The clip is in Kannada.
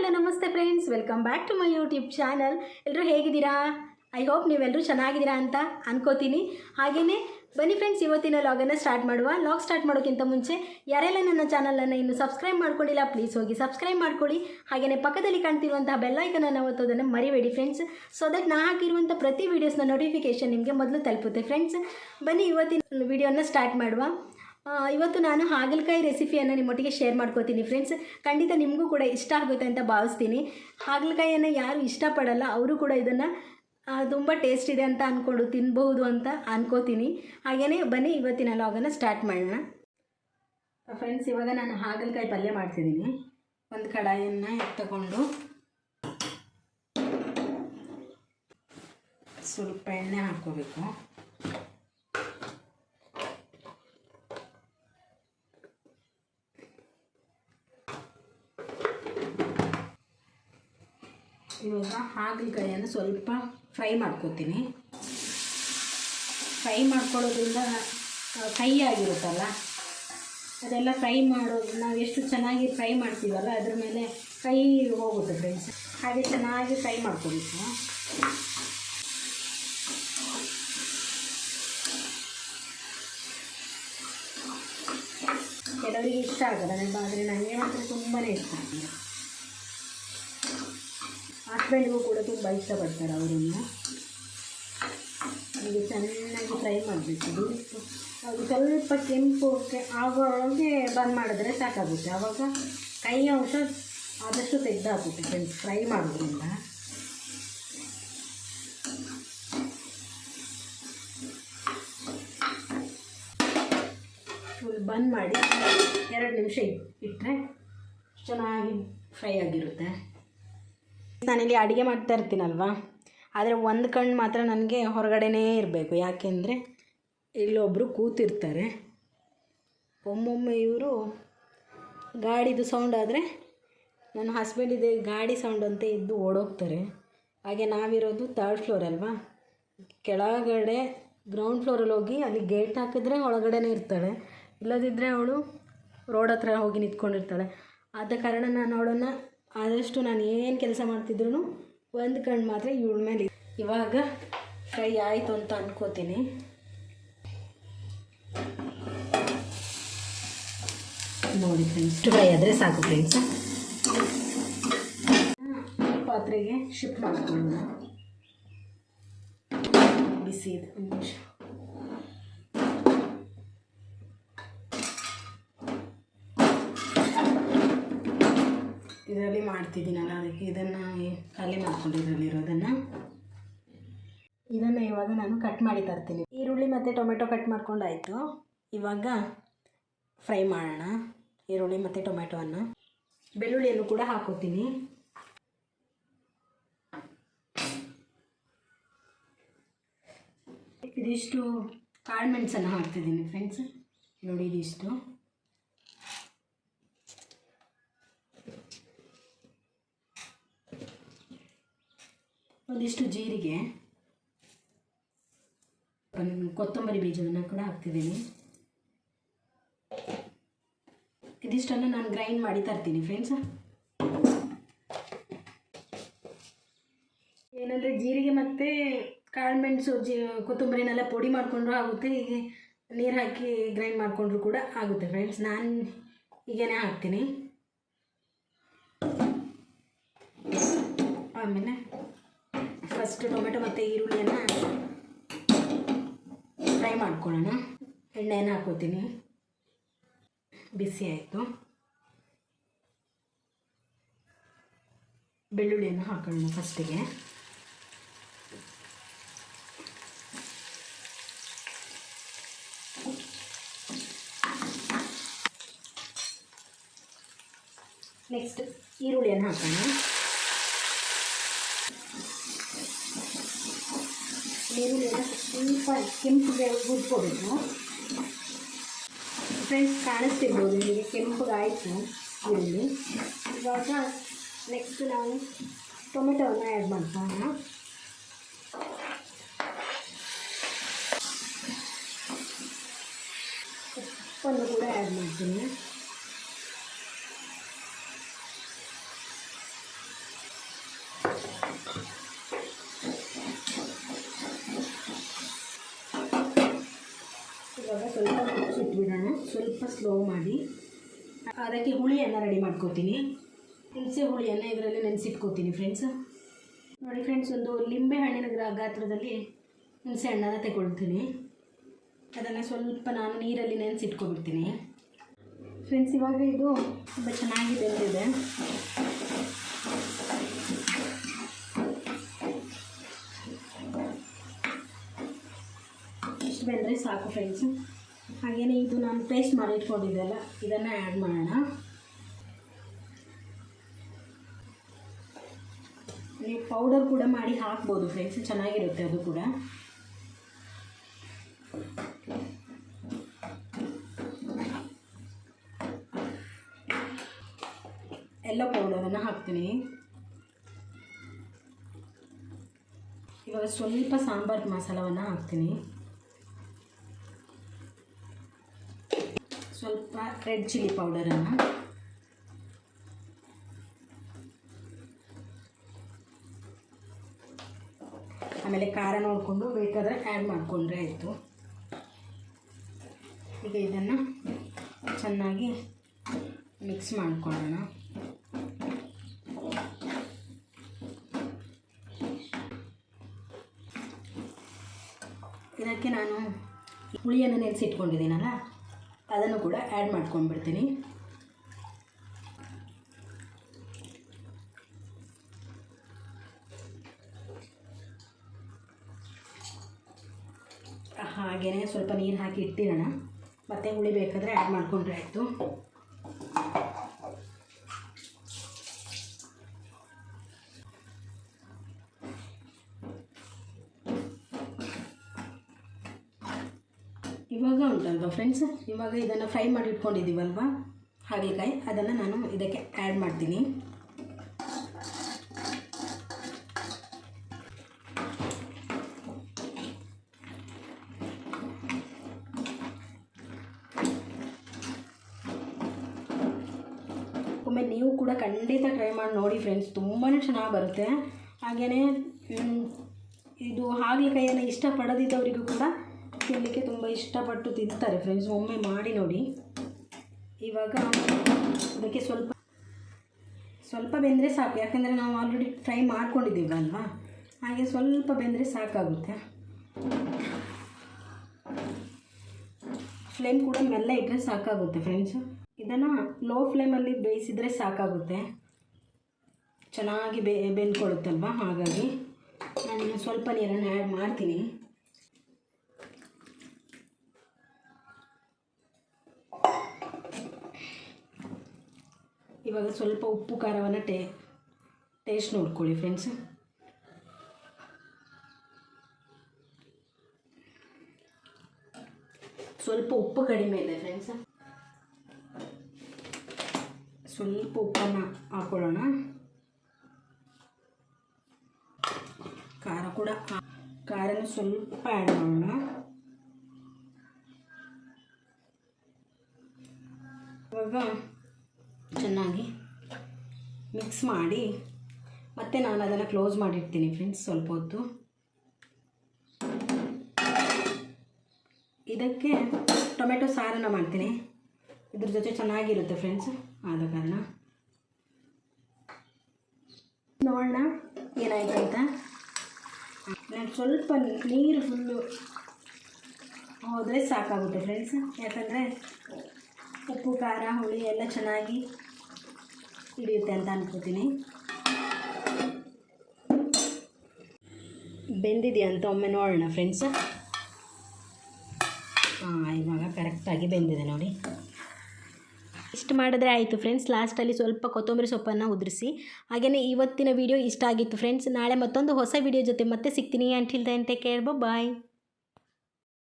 ಹಲೋ ನಮಸ್ತೆ friends, welcome back to my YouTube channel. ಎಲ್ಲರೂ ಹೇಗಿದ್ದೀರಾ? ಐ ಹೋಪ್ ನೀವೆಲ್ಲರೂ ಚೆನ್ನಾಗಿದ್ದೀರಾ ಅಂತ ಅನ್ಕೋತೀನಿ. ಹಾಗೆಯೇ ಬನ್ನಿ ಫ್ರೆಂಡ್ಸ್, ಇವತ್ತಿನ ಲಾಗನ್ನು ಸ್ಟಾರ್ಟ್ ಮಾಡುವ. ಲಾಗ್ ಸ್ಟಾರ್ಟ್ ಮಾಡೋಕ್ಕಿಂತ ಮುಂಚೆ ಯಾರೆಲ್ಲ ನನ್ನ ಚಾನಲನ್ನು ಇನ್ನೂ ಸಬ್ಸ್ಕ್ರೈಬ್ ಮಾಡ್ಕೊಂಡಿಲ್ಲ, ಪ್ಲೀಸ್ ಹೋಗಿ ಸಬ್ಸ್ಕ್ರೈಬ್ ಮಾಡ್ಕೊಳ್ಳಿ. ಹಾಗೆಯೇ ಪಕ್ಕದಲ್ಲಿ ಕಾಣ್ತಿರುವಂತಹ ಬೆಲ್ಲೈಕನನ್ನು ಒತ್ತೋದನ್ನು ಮರಿಬೇಡಿ ಫ್ರೆಂಡ್ಸ್, ಸೊ ದಟ್ ನಾ ಹಾಕಿರುವಂಥ ಪ್ರತಿ ವೀಡಿಯೋಸ್ನ ನೋಟಿಫಿಕೇಷನ್ ನಿಮಗೆ ಮೊದಲು ತಲುಪುತ್ತೆ ಫ್ರೆಂಡ್ಸ್. ಬನ್ನಿ ಇವತ್ತಿನ ವಿಡಿಯೋನ ಸ್ಟಾರ್ಟ್ ಮಾಡುವ. ಇವತ್ತು ನಾನು ಹಾಗಲಕಾಯಿ ರೆಸಿಪಿಯನ್ನು ನಿಮ್ಮೊಟ್ಟಿಗೆ ಶೇರ್ ಮಾಡ್ಕೋತೀನಿ ಫ್ರೆಂಡ್ಸ್. ಖಂಡಿತ ನಿಮಗೂ ಕೂಡ ಇಷ್ಟ ಆಗುತ್ತೆ ಅಂತ ಭಾವಿಸ್ತೀನಿ. ಹಾಗಲಕಾಯಿಯನ್ನು ಯಾರು ಇಷ್ಟಪಡಲ್ಲ ಅವರು ಕೂಡ ಇದನ್ನು ತುಂಬ ಟೇಸ್ಟ್ ಇದೆ ಅಂತ ಅಂದ್ಕೊಂಡು ತಿನ್ಬಹುದು ಅಂತ ಅನ್ಕೋತೀನಿ. ಹಾಗೆಯೇ ಬನ್ನಿ ಇವತ್ತಿನ ಲಾಗನ್ನು ಸ್ಟಾರ್ಟ್ ಮಾಡೋಣ ಫ್ರೆಂಡ್ಸ್. ಇವಾಗ ನಾನು ಹಾಗಲಕಾಯಿ ಪಲ್ಯ ಮಾಡ್ತಿದ್ದೀನಿ. ಒಂದು ಕಡಾಯಿಯನ್ನು ತಗೊಂಡು ಸ್ವಲ್ಪ ಎಣ್ಣೆ ಹಾಕ್ಕೋಬೇಕು. ಇವಾಗ ಹಾಗಲಕಾಯಿಯನ್ನು ಸ್ವಲ್ಪ ಫ್ರೈ ಮಾಡ್ಕೋತೀನಿ. ಫ್ರೈ ಮಾಡ್ಕೊಳ್ಳೋದ್ರಿಂದ ಕೈ ಆಗಿರುತ್ತಲ್ಲ, ಅದೆಲ್ಲ ಫ್ರೈ ಮಾಡೋದು ನಾವು ಎಷ್ಟು ಚೆನ್ನಾಗಿ ಫ್ರೈ ಮಾಡ್ತೀವಲ್ಲ ಅದ್ರ ಮೇಲೆ ಕೈ ಹೋಗುತ್ತೆ ಫ್ರೆಂಡ್ಸ್. ಹಾಗೆ ಚೆನ್ನಾಗಿ ಫ್ರೈ ಮಾಡ್ಕೋಬೇಕು. ಕೆಲವರಿಗೆ ಇಷ್ಟ ಆಗಲ್ಲ, ಆದರೆ ನನಗೆ ಮಾತ್ರ ತುಂಬಾ ಇಷ್ಟ. ಹಸ್ಬೆಂಡ್ಗೂ ಕೂಡ ತುಂಬ ಇಷ್ಟಪಡ್ತಾರೆ ಅವರನ್ನು. ಹಾಗೆ ಚೆನ್ನಾಗಿ ಫ್ರೈ ಮಾಡಬೇಕು. ಅದು ಸ್ವಲ್ಪ ಕೆಂಪು ಆಗೋಕ್ಕೆ ಬಂದ್ ಮಾಡಿದ್ರೆ ಸಾಕಾಗುತ್ತೆ. ಆವಾಗ ಕೈ ಅಂಶ ಆದಷ್ಟು ತೆಗೆದಾಗುತ್ತೆ ಫ್ರೆಂಡ್ಸ್ ಫ್ರೈ ಮಾಡೋದ್ರಿಂದ. ಫುಲ್ ಬಂದ್ ಮಾಡಿ 2 ನಿಮಿಷ ಇಟ್ಟರೆ ಚೆನ್ನಾಗಿ ಫ್ರೈ ಆಗಿರುತ್ತೆ. ನಾನಿಲ್ಲಿ ಅಡುಗೆ ಮಾಡ್ತಾ ಇರ್ತೀನಲ್ವ, ಆದರೆ ಒಂದು ಕಣ್ಣು ಮಾತ್ರ ನನಗೆ ಹೊರಗಡೆನೇ ಇರಬೇಕು. ಯಾಕೆಂದರೆ ಇಲ್ಲೊಬ್ಬರು ಕೂತಿರ್ತಾರೆ. ಒಮ್ಮೊಮ್ಮೆ ಇವರು ಗಾಡಿದು ಸೌಂಡ್ ಆದರೆ ನನ್ನ ಹಸ್ಬೆಂಡ್ ಇದೆ ಗಾಡಿ ಸೌಂಡ್ ಅಂತ ಎದ್ದು ಓಡೋಗ್ತಾರೆ. ಹಾಗೆ ನಾವಿರೋದು 3rd ಫ್ಲೋರ್ ಅಲ್ವಾ, ಕೆಳಗಡೆ ಗ್ರೌಂಡ್ ಫ್ಲೋರಲ್ಲಿ ಹೋಗಿ ಅಲ್ಲಿ ಗೇಟ್ ಹಾಕಿದ್ರೆ ಒಳಗಡೆನೇ ಇರ್ತಾಳೆ, ಇಲ್ಲದಿದ್ದರೆ ಅವಳು ರೋಡ್ ಹತ್ರ ಹೋಗಿ ನಿಂತ್ಕೊಂಡಿರ್ತಾಳೆ. ಆದ ಕಾರಣ ನಾನು ಅವಳನ್ನು ಆದಷ್ಟು ನಾನು ಏನು ಕೆಲಸ ಮಾಡ್ತಿದ್ರು ಒಂದು ಕಣ್ಣು ಮಾತ್ರ ಇವಳ ಮೇಲೆ. ಇವಾಗ ಫ್ರೈ ಆಯಿತು ಅಂತ ಅನ್ಕೋತೀನಿ. ನೋಡಿ ಫ್ರೆಂಡ್ಸ್, ಫ್ರೈ ಆದರೆ ಸಾಕು ಫ್ರೆಂಡ್ಸ್. ಪಾತ್ರೆಗೆ ಶಿಫ್ಟ್ ಮಾಡ್ಕೊಳ್ಳೋಣ. ಬಿಸಿ ಇದೆ, ಒಂದು ನಿಮಿಷ. ಇದರಲ್ಲಿ ಮಾಡ್ತಿದ್ದೀನಲ್ಲ, ಅದಕ್ಕೆ ಇದನ್ನು ಖಾಲಿ ಮಾಡ್ಕೊಂಡು ಇದರಲ್ಲಿರೋದನ್ನು ಇವಾಗ ನಾನು ಕಟ್ ಮಾಡಿ ತರ್ತೀನಿ. ಈರುಳ್ಳಿ ಮತ್ತು ಟೊಮೆಟೊ ಕಟ್ ಮಾಡ್ಕೊಂಡಾಯಿತು. ಇವಾಗ ಫ್ರೈ ಮಾಡೋಣ ಈರುಳ್ಳಿ ಮತ್ತು ಟೊಮೆಟೊವನ್ನು. ಬೆಳ್ಳುಳ್ಳಿಯನ್ನು ಕೂಡ ಹಾಕೋತೀನಿ. ಇದಿಷ್ಟು ಕಾಳು ಮೆಣಸನ್ನು ಹಾಕ್ತಿದ್ದೀನಿ ಫ್ರೆಂಡ್ಸ್. ನೋಡಿ ಇದಿಷ್ಟು. ಒಂದಿಷ್ಟು ಜೀರಿಗೆ, ಕೊತ್ತಂಬರಿ ಬೀಜವನ್ನು ಕೂಡ ಹಾಕ್ತಿದ್ದೀನಿ. ಇದಿಷ್ಟನ್ನು ನಾನು ಗ್ರೈಂಡ್ ಮಾಡಿ ತರ್ತೀನಿ ಫ್ರೆಂಡ್ಸ್. ಏನಂದರೆ ಜೀರಿಗೆ ಮತ್ತು ಕಾಳುಮೆಣಸು ಕೊತ್ತಂಬರಿನೆಲ್ಲ ಪುಡಿ ಮಾಡಿಕೊಂಡ್ರೂ ಆಗುತ್ತೆ, ಹೀಗೆ ನೀರು ಹಾಕಿ ಗ್ರೈಂಡ್ ಮಾಡಿಕೊಂಡ್ರೂ ಕೂಡ ಆಗುತ್ತೆ ಫ್ರೆಂಡ್ಸ್. ನಾನು ಹೀಗೇ ಹಾಕ್ತೀನಿ. ಆಮೇಲೆ ಫಸ್ಟ್ ಟೊಮೆಟೊ ಮತ್ತು ಈರುಳ್ಳಿಯನ್ನು ಫ್ರೈ ಮಾಡ್ಕೊಳ್ಳೋಣ. ಎಣ್ಣೆಯನ್ನು ಹಾಕೋತೀನಿ. ಬಿಸಿ ಆಯಿತು. ಬೆಳ್ಳುಳ್ಳಿಯನ್ನು ಹಾಕೋಣ ಫಸ್ಟಿಗೆ. ನೆಕ್ಸ್ಟ್ ಈರುಳ್ಳಿಯನ್ನು ಹಾಕೋಣ. ಈರುಳ್ಳಿಯನ್ನು ಸ್ವಲ್ಪ ಕೆಂಪುಗೆ ಹುರ್ಕೋಬೇಕು ಫ್ರೆಂಡ್ಸ್. ಕಾಣಿಸ್ತಿರ್ಬೋದು ನಿಮಗೆ ಕೆಂಪುಗಾಯಿತು ಈರುಳ್ಳಿ. ಇವಾಗ ನೆಕ್ಸ್ಟ್ ನಾವು ಟೊಮೆಟೊವನ್ನು ಆ್ಯಡ್ ಮಾಡ್ಕೊಳ್ಳೋಣ. ಉಪ್ಪನ್ನು ಕೂಡ ಆ್ಯಡ್ ಮಾಡ್ತೀನಿ. ಸ್ವಲ್ಪ ಸ್ಲೋ ಮಾಡಿ ಅದಕ್ಕೆ ಹುಳಿಯನ್ನು ರೆಡಿ ಮಾಡ್ಕೋತೀನಿ. ಹುಣಸೆ ಹುಳಿಯನ್ನು ಇದರಲ್ಲಿ ನೆನೆಸಿಟ್ಕೋತೀನಿ ಫ್ರೆಂಡ್ಸ್. ನೋಡಿ ಫ್ರೆಂಡ್ಸ್, ಒಂದು ಲಿಂಬೆ ಹಣ್ಣಿನ ಗಾತ್ರದಲ್ಲಿ ಹುಣಸೆ ಹಣ್ಣನ್ನು ತಗೊಳ್ತೀನಿ. ಅದನ್ನು ಸ್ವಲ್ಪ ನಾನು ನೀರಲ್ಲಿ ನೆನೆಸಿಟ್ಕೊಬಿಡ್ತೀನಿ ಫ್ರೆಂಡ್ಸ್. ಇವಾಗ ಇದು ತುಂಬ ಚೆನ್ನಾಗಿ ಬೆಂದಿದೆ. ಇಷ್ಟು ಬೆಂದರೆ ಸಾಕು ಫ್ರೆಂಡ್ಸ್. ಹಾಗೆಯೇ ಇದು ನಾನು ಪೇಸ್ಟ್ ಮಾಡಿ ಇಟ್ಕೊಂಡಿದ್ದೆಲ್ಲ ಇದನ್ನು ಆ್ಯಡ್ ಮಾಡೋಣ. ನೀವು ಪೌಡರ್ ಕೂಡ ಮಾಡಿ ಹಾಕ್ಬೋದು ಫ್ರೆಂಡ್ಸ್, ಚೆನ್ನಾಗಿರುತ್ತೆ ಅದು ಕೂಡ. ಎಲ್ಲ ಪೌಡರನ್ನು ಹಾಕ್ತೀನಿ. ಇವಾಗ ಸ್ವಲ್ಪ ಸಾಂಬಾರು ಮಸಾಲವನ್ನು ಹಾಕ್ತೀನಿ. ಸ್ವಲ್ಪ ರೆಡ್ ಚಿಲ್ಲಿ ಪೌಡರನ್ನು, ಆಮೇಲೆ ಖಾರ ನೋಡಿಕೊಂಡು ಬೇಕಾದರೆ ಆ್ಯಡ್ ಮಾಡಿಕೊಂಡ್ರೆ ಆಯಿತು. ಈಗ ಇದನ್ನು ಚೆನ್ನಾಗಿ ಮಿಕ್ಸ್ ಮಾಡ್ಕೊಳ್ಳೋಣ. ಇದಕ್ಕೆ ನಾನು ಹುಳಿಯನ್ನು ನೆನೆಸಿಟ್ಕೊಂಡಿದ್ದೀನಲ್ಲ ಅದನ್ನು ಕೂಡ ಆ್ಯಡ್ ಮಾಡ್ಕೊಂಡ್ಬಿಡ್ತೀನಿ. ಹಾಗೆಯೇ ಸ್ವಲ್ಪ ನೀರು ಹಾಕಿ ಇಟ್ಟಿರೋಣ, ಮತ್ತು ಹುಳಿ ಬೇಕಾದರೆ ಆ್ಯಡ್ ಮಾಡಿಕೊಂಡ್ರೆ ಆಯಿತು. ಇವಾಗ ಉಂಟಲ್ವ ಫ್ರೆಂಡ್ಸ್, ಇವಾಗ ಇದನ್ನು ಫ್ರೈ ಮಾಡಿ ಇಟ್ಕೊಂಡಿದ್ದೀವಲ್ವ ಹಾಗಲಕಾಯಿ, ಅದನ್ನು ನಾನು ಇದಕ್ಕೆ ಆ್ಯಡ್ ಮಾಡ್ತೀನಿ. ಒಮ್ಮೆ ನೀವು ಕೂಡ ಖಂಡಿತ ಟ್ರೈ ಮಾಡಿ ನೋಡಿ ಫ್ರೆಂಡ್ಸ್, ತುಂಬಾ ಚೆನ್ನಾಗಿ ಬರುತ್ತೆ. ಹಾಗೆಯೇ ಇದು ಹಾಗಲಕಾಯಿಯನ್ನು ಇಷ್ಟಪಡದಿದ್ದವರಿಗೂ ಕೂಡ ತಿನ್ನಲಿಕ್ಕೆ ತುಂಬ ಇಷ್ಟಪಟ್ಟು ತಿಂತಾರೆ ಫ್ರೆಂಡ್ಸ್. ಒಮ್ಮೆ ಮಾಡಿ ನೋಡಿ. ಇವಾಗ ಅದಕ್ಕೆ ಸ್ವಲ್ಪ ಬೆಂದರೆ ಸಾಕು, ಯಾಕಂದರೆ ನಾವು ಆಲ್ರೆಡಿ ಫ್ರೈ ಮಾಡ್ಕೊಂಡಿದ್ದೀವಲ್ವ, ಹಾಗೆ ಸ್ವಲ್ಪ ಬೆಂದರೆ ಸಾಕಾಗುತ್ತೆ. ಫ್ಲೇಮ್ ಕೂಡ ಮೆಲ್ಲ ಇಟ್ಟರೆ ಸಾಕಾಗುತ್ತೆ ಫ್ರೆಂಡ್ಸ್. ಇದನ್ನು ಲೋ ಫ್ಲೇಮಲ್ಲಿ ಬೇಯಿಸಿದರೆ ಸಾಕಾಗುತ್ತೆ, ಚೆನ್ನಾಗಿ ಬೆಂದ್ಕೊಳ್ಳುತ್ತಲ್ವ. ಹಾಗಾಗಿ ನಾನು ಸ್ವಲ್ಪ ನೀರನ್ನು ಆ್ಯಡ್ ಮಾಡ್ತೀನಿ. ಇವಾಗ ಸ್ವಲ್ಪ ಉಪ್ಪು ಖಾರವನ್ನು ಟೇಸ್ಟ್ ನೋಡ್ಕೊಳ್ಳಿ ಫ್ರೆಂಡ್ಸ್. ಸ್ವಲ್ಪ ಉಪ್ಪು ಕಡಿಮೆ ಇದೆ ಫ್ರೆಂಡ್ಸ್, ಸ್ವಲ್ಪ ಉಪ್ಪನ್ನು ಹಾಕೊಳ್ಳೋಣ. ಖಾರನೂ ಸ್ವಲ್ಪ ಆ್ಯಡ್ ಮಾಡೋಣ. ಇವಾಗ ಚೆನ್ನಾಗಿ ಮಿಕ್ಸ್ ಮಾಡಿ ಮತ್ತೆ ನಾನು ಅದನ್ನು ಕ್ಲೋಸ್ ಮಾಡಿರ್ತೀನಿ ಫ್ರೆಂಡ್ಸ್ ಸ್ವಲ್ಪ ಹೊತ್ತು. ಇದಕ್ಕೆ ಟೊಮೆಟೊ ಸಾರನ್ನು ಮಾಡ್ತೀನಿ, ಇದ್ರ ಜೊತೆ ಚೆನ್ನಾಗಿರುತ್ತೆ ಫ್ರೆಂಡ್ಸ್. ಆದ ಕಾರಣ ನೋಡೋಣ ಏನಾಯ್ತು ಅಂತ. ನಾನು ಸ್ವಲ್ಪ ನೀರು ಫುಲ್ಲು ಹೋದರೆ ಸಾಕಾಗುತ್ತೆ ಫ್ರೆಂಡ್ಸ್, ಯಾಕಂದರೆ ಉಪ್ಪು ಖಾರ ಹುಳಿ ಎಲ್ಲ ಚೆನ್ನಾಗಿ ಹಿಡಿಯುತ್ತೆ ಅಂತ ಅನ್ಕೋತೀನಿ. ಬೆಂದಿದೆಯಾ ಅಂತ ಒಮ್ಮೆ ನೋಡೋಣ ಫ್ರೆಂಡ್ಸ್. ಇವಾಗ ಕರೆಕ್ಟಾಗಿ ಬೆಂದಿದೆ ನೋಡಿ. ಇಷ್ಟು ಮಾಡಿದ್ರೆ ಆಯಿತು ಫ್ರೆಂಡ್ಸ್. ಲಾಸ್ಟಲ್ಲಿ ಸ್ವಲ್ಪ ಕೊತ್ತಂಬರಿ ಸೊಪ್ಪನ್ನು ಉದುರಿಸಿ. ಹಾಗೆಯೇ ಇವತ್ತಿನ ವಿಡಿಯೋ ಇಷ್ಟ ಆಗಿತ್ತು ಫ್ರೆಂಡ್ಸ್. ನಾಳೆ ಮತ್ತೊಂದು ಹೊಸ ವಿಡಿಯೋ ಜೊತೆ ಮತ್ತೆ ಸಿಗ್ತೀನಿ. ಅಂಟಿಲ್ ದೆನ್ ಟೇಕ್ ಕೇರ್, ಬಾಯ್.